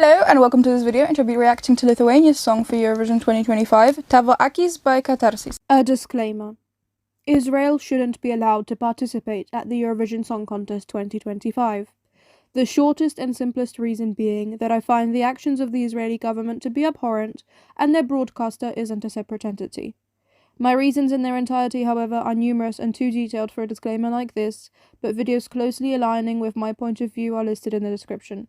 Hello and welcome to this video, and I'll be reacting to Lithuania's song for Eurovision 2025, Tavo Akys by Katarsis. A disclaimer. Israel shouldn't be allowed to participate at the Eurovision Song Contest 2025. The shortest and simplest reason being that I find the actions of the Israeli government to be abhorrent and their broadcaster isn't a separate entity. My reasons in their entirety, however, are numerous and too detailed for a disclaimer like this, but videos closely aligning with my point of view are listed in the description.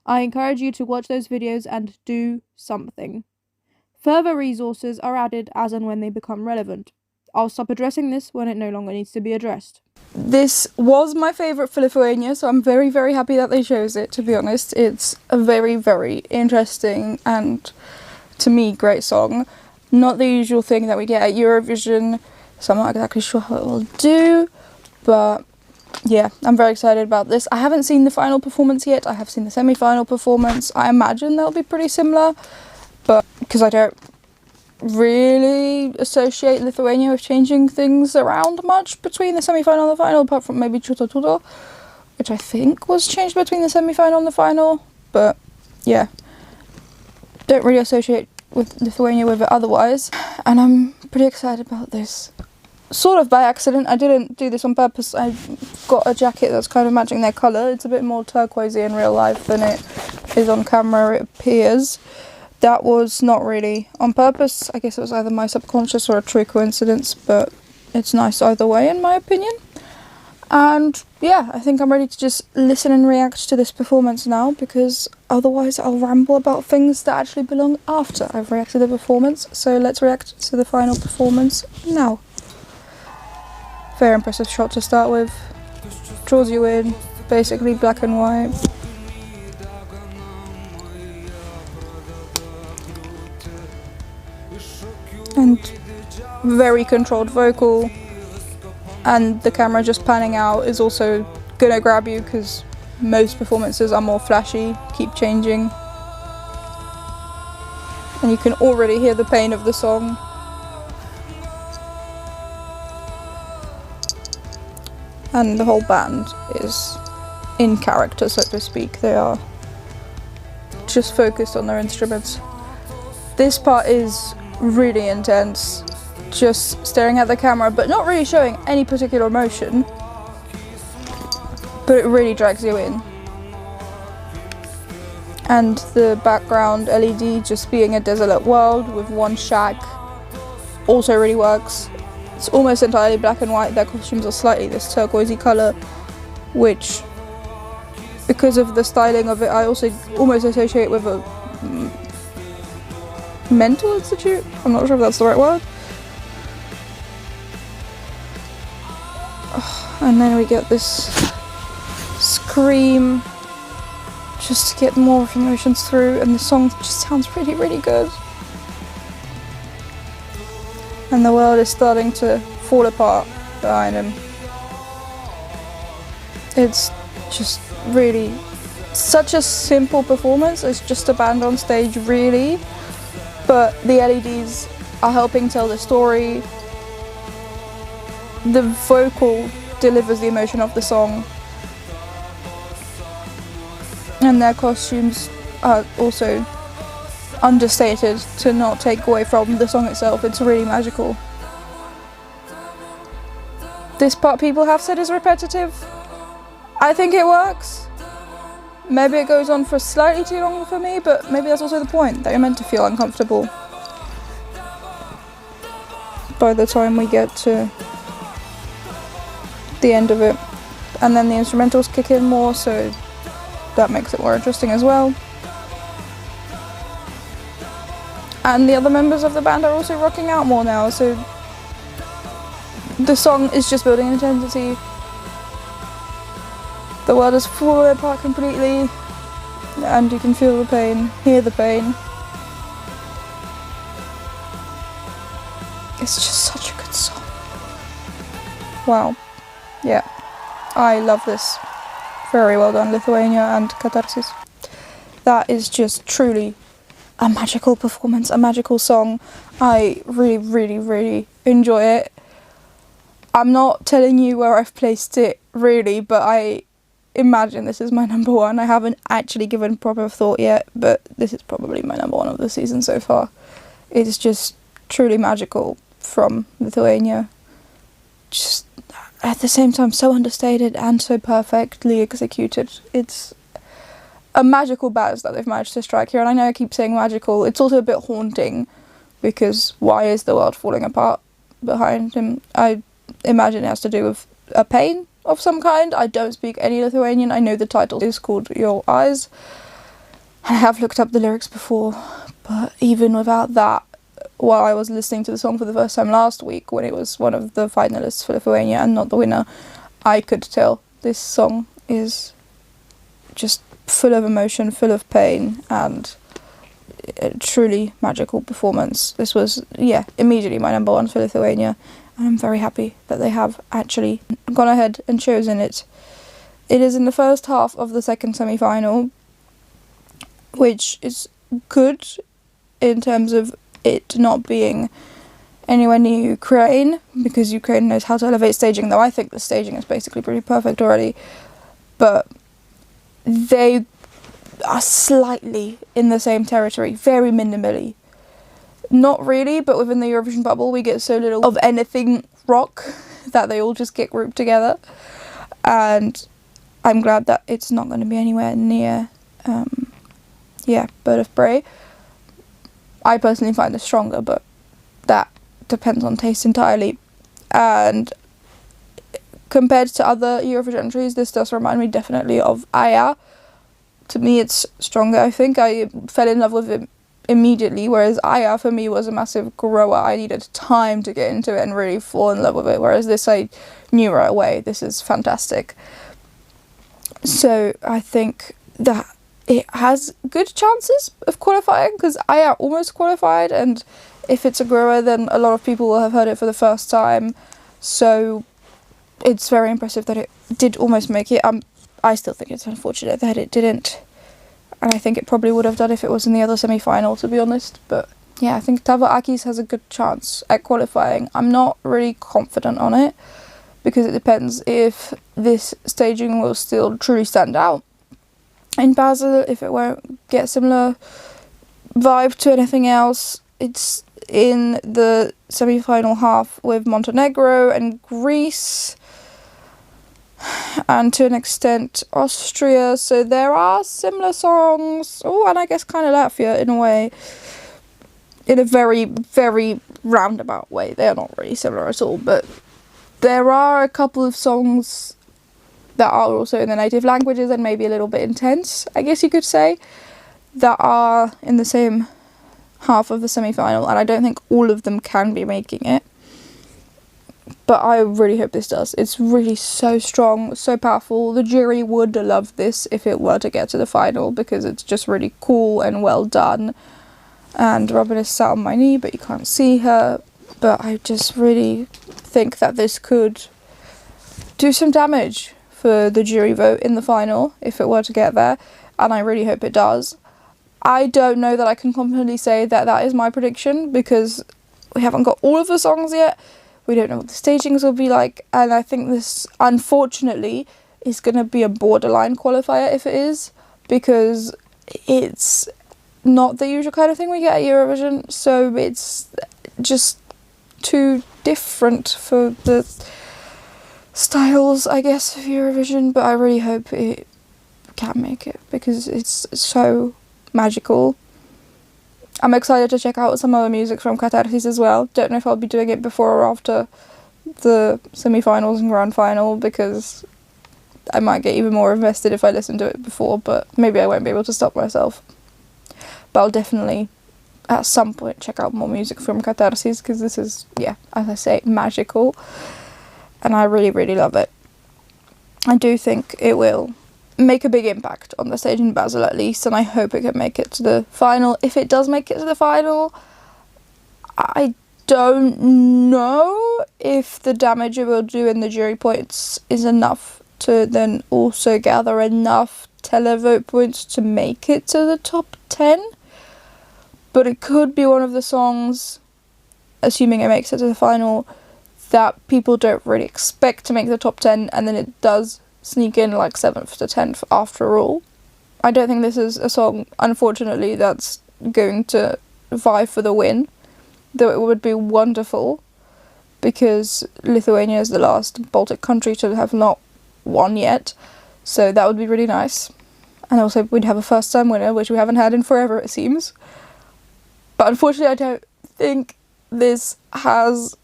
I encourage you to watch those videos and do something. Further resources are added as and when they become relevant. I'll stop addressing this when it no longer needs to be addressed. This was my favourite for Lithuania, so I'm very, very happy that they chose it, to be honest. It's a very, very interesting and, to me, great song. Not the usual thing that we get at Eurovision, so I'm not exactly sure how it will do, but yeah, I'm very excited about this. I haven't seen the final performance yet. I have seen the semi-final performance. I imagine they'll be pretty similar, but because I don't really associate Lithuania with changing things around much between the semi-final and the final, apart from maybe Chuto Tudo, which I think was changed between the semi-final and the final, but yeah, don't really associate with Lithuania with it otherwise, and I'm pretty excited about this. Sort of by accident, I didn't do this on purpose. I got a jacket that's kind of matching their colour. It's a bit more turquoisey in real life than it is on camera, it appears. That was not really on purpose. I guess it was either my subconscious or a true coincidence, but it's nice either way in my opinion. And yeah, I think I'm ready to just listen and react to this performance now, because otherwise I'll ramble about things that actually belong after I've reacted to the performance. So let's react to the final performance now. Very impressive shot to start with. Draws you in, basically black and white. And very controlled vocal. And the camera just panning out is also gonna grab you, because most performances are more flashy, keep changing. And you can already hear the pain of the song. And the whole band is in character, so to speak. They are just focused on their instruments. This part is really intense, just staring at the camera, but not really showing any particular emotion. But it really drags you in. And the background LED just being a desolate world with one shack also really works. It's almost entirely black and white. Their costumes are slightly this turquoisey colour, which, because of the styling of it, I also almost associate with a mental institute. I'm not sure if that's the right word. And then we get this scream just to get more of emotions through, and the song just sounds really, really good. And the world is starting to fall apart behind him. It's just really such a simple performance. It's just a band on stage, really, but the LEDs are helping tell the story. The vocal delivers the emotion of the song, and their costumes are also understated to not take away from the song itself. It's really magical. This part people have said is repetitive. I think it works. Maybe it goes on for slightly too long for me, but maybe that's also the point, that you're meant to feel uncomfortable by the time we get to the end of it. And then the instrumentals kick in more, so that makes it more interesting as well. And the other members of the band are also rocking out more now, so the song is just building intensity. The world is falling apart completely, and you can feel the pain, hear the pain. It's just such a good song. Wow. Yeah, I love this. Very well done, Lithuania and Katarsis. That is just truly a magical performance, a magical song. I really, really, really enjoy it. I'm not telling you where I've placed it, really, but imagine this is my number one. I haven't actually given proper thought yet, but this is probably my number one of the season so far. It's just truly magical from Lithuania. Just at the same time so understated and so perfectly executed. It's a magical balance that they've managed to strike here, and I know I keep saying magical. It's also a bit haunting, because why is the world falling apart behind him? I imagine it has to do with a pain of some kind. I don't speak any Lithuanian. I know the title is called Your Eyes. I have looked up the lyrics before, but even without that, while I was listening to the song for the first time last week, when it was one of the finalists for Lithuania and not the winner, I could tell this song is just full of emotion, full of pain, and a truly magical performance. This was, immediately my number one for Lithuania, and I'm very happy that they have actually gone ahead and chosen it. It is in the first half of the second semi-final, which is good in terms of it not being anywhere near Ukraine, because Ukraine knows how to elevate staging, though I think the staging is basically pretty perfect already. But they are slightly in the same territory, very minimally. Not really, but within the Eurovision bubble we get so little of anything rock that they all just get grouped together. And I'm glad that it's not going to be anywhere near, Bird of Prey. I personally find this stronger, but that depends on taste entirely. And compared to other Eurovision entries, this does remind me definitely of Aya. To me, it's stronger. I think I fell in love with it immediately, whereas Aya for me was a massive grower. I needed time to get into it and really fall in love with it, whereas this I knew right away. This is fantastic. So I think that it has good chances of qualifying, because Aya almost qualified, and if it's a grower, then a lot of people will have heard it for the first time. So it's very impressive that it did almost make it. I still think it's unfortunate that it didn't, and I think it probably would have done if it was in the other semi-final, to be honest. But yeah, I think Tavo Akys has a good chance at qualifying. I'm not really confident on it, because it depends if this staging will still truly stand out in Basel, if it won't get similar vibe to anything else. It's in the semi-final half with Montenegro and Greece, and to an extent Austria, so there are similar songs. Oh, and I guess kind of Latvia in a way, in a very, very roundabout way. They are not really similar at all, but there are a couple of songs that are also in the native languages and maybe a little bit intense, I guess you could say, that are in the same half of the semi-final, and I don't think all of them can be making it. But I really hope this does. It's really so strong, so powerful. The jury would love this if it were to get to the final, because it's just really cool and well done. And Robin is sat on my knee, but you can't see her. But I just really think that this could do some damage for the jury vote in the final if it were to get there, and I really hope it does. I don't know that I can confidently say that that is my prediction, because we haven't got all of the songs yet. We don't know what the stagings will be like, and I think this, unfortunately, is going to be a borderline qualifier if it is, because it's not the usual kind of thing we get at Eurovision, so it's just too different for the styles, I guess, of Eurovision. But I really hope it can make it, because it's so magical. I'm excited to check out some other music from Katarsis as well. Don't know if I'll be doing it before or after the semi-finals and grand final, because I might get even more invested if I listen to it before, but maybe I won't be able to stop myself. But I'll definitely at some point check out more music from Katarsis, because this is, as I say, magical, and I really, really love it. I do think it will make a big impact on the stage in Basel at least, and I hope it can make it to the final. If it does make it to the final, I don't know if the damage it will do in the jury points is enough to then also gather enough televote points to make it to the top 10. But it could be one of the songs, assuming it makes it to the final, that people don't really expect to make the top 10, and then it does sneak in like 7th to 10th after all. I don't think this is a song, unfortunately, that's going to vie for the win, though it would be wonderful, because Lithuania is the last Baltic country to have not won yet, so that would be really nice. And also we'd have a first time winner, which we haven't had in forever, it seems. But unfortunately I don't think this has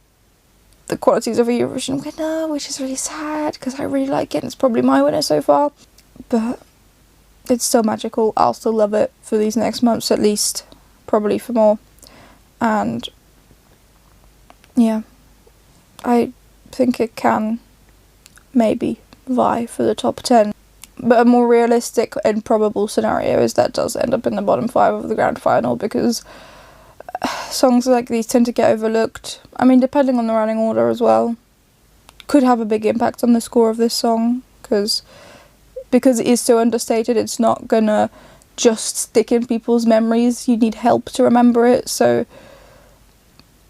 the qualities of a Eurovision winner, which is really sad, because I really like it and it's probably my winner so far. But it's still magical. I'll still love it for these next months at least, probably for more. And yeah, I think it can maybe vie for the top 10. But a more realistic and probable scenario is that does end up in the bottom 5 of the grand final, because songs like these tend to get overlooked. I mean, depending on the running order as well, could have a big impact on the score of this song, because it is so understated, it's not gonna just stick in people's memories. You need help to remember it, so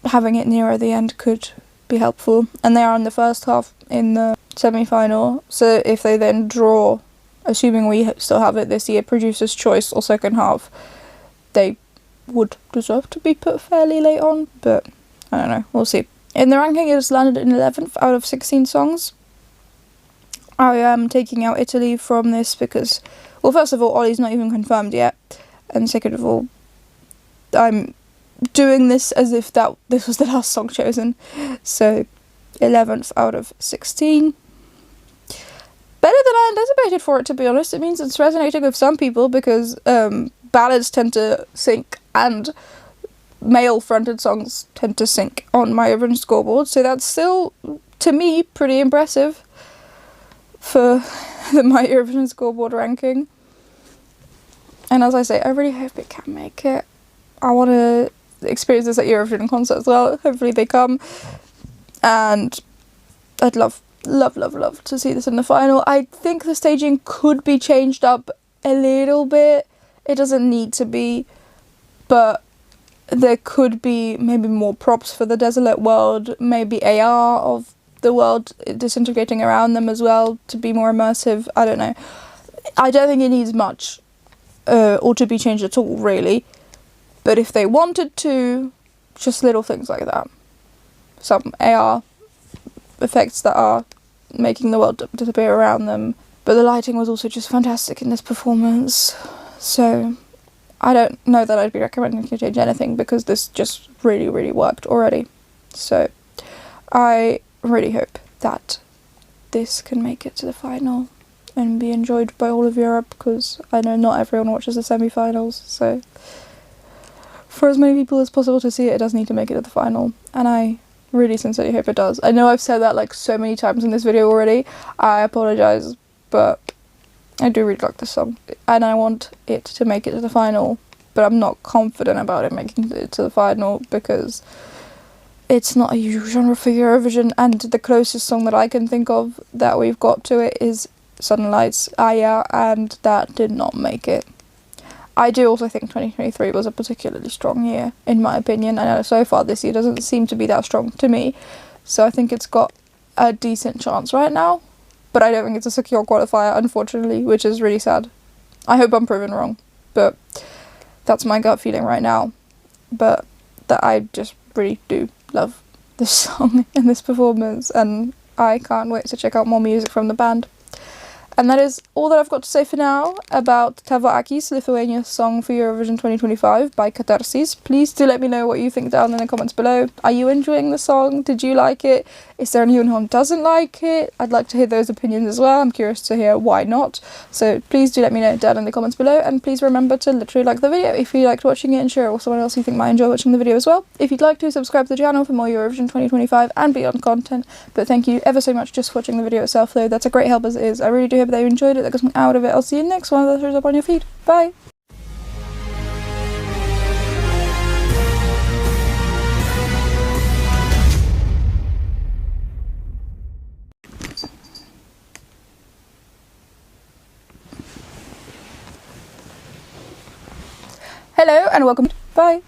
having it nearer the end could be helpful. And they are in the first half in the semi-final, so if they then draw, assuming we still have it this year, Producer's Choice or second half, they would deserve to be put fairly late on, but I don't know, we'll see. In the ranking, it has landed in 11th out of 16 songs. I am taking out Italy from this because, well, first of all, Ollie's not even confirmed yet, and second of all, I'm doing this as if this was the last song chosen. So 11th out of 16. Better than I anticipated for it, to be honest. It means it's resonating with some people, because ballads tend to sink and male-fronted songs tend to sink on my Eurovision scoreboard, so that's still, to me, pretty impressive for my Eurovision scoreboard ranking. And as I say, I really hope it can make it. I want to experience this at Eurovision concert as well. Hopefully they come, and I'd love to see this in the final. I think the staging could be changed up a little bit. It doesn't need to be, but there could be maybe more props for the desolate world, maybe AR of the world disintegrating around them as well to be more immersive. I don't know. I don't think it needs much or to be changed at all, really. But if they wanted to, just little things like that. Some AR effects that are making the world disappear around them. But the lighting was also just fantastic in this performance. So I don't know that I'd be recommending to change anything, because this just really, really worked already. So I really hope that this can make it to the final and be enjoyed by all of Europe, because I know not everyone watches the semi-finals, so for as many people as possible to see it, it does need to make it to the final, and I really sincerely hope it does. I know I've said that like so many times in this video already, I apologise, but I do really like this song, and I want it to make it to the final, but I'm not confident about it making it to the final, because it's not a usual genre for Eurovision, and the closest song that I can think of that we've got to it is Sudden Lights, Aya, and that did not make it. I do also think 2023 was a particularly strong year, in my opinion. I know so far this year doesn't seem to be that strong to me, so I think it's got a decent chance right now, but I don't think it's a secure qualifier, unfortunately, which is really sad. I hope I'm proven wrong, but that's my gut feeling right now. But that I just really do love this song and this performance, and I can't wait to check out more music from the band. And that is all that I've got to say for now about Tavo Akys, Lithuania's song for Eurovision 2025 by Katarsis. Please do let me know what you think down in the comments below. Are you enjoying the song? Did you like it? Is there anyone who doesn't like it? I'd like to hear those opinions as well. I'm curious to hear why not. So please do let me know down in the comments below, and please remember to literally like the video if you liked watching it, and share it with someone else you think might enjoy watching the video as well. If you'd like to, subscribe to the channel for more Eurovision 2025 and beyond content. But thank you ever so much just for watching the video itself, though. That's a great help as it is. I really do hope that you enjoyed it, that got something out of it. I'll see you next one that shows up on your feed. Bye! Hello and welcome. Bye!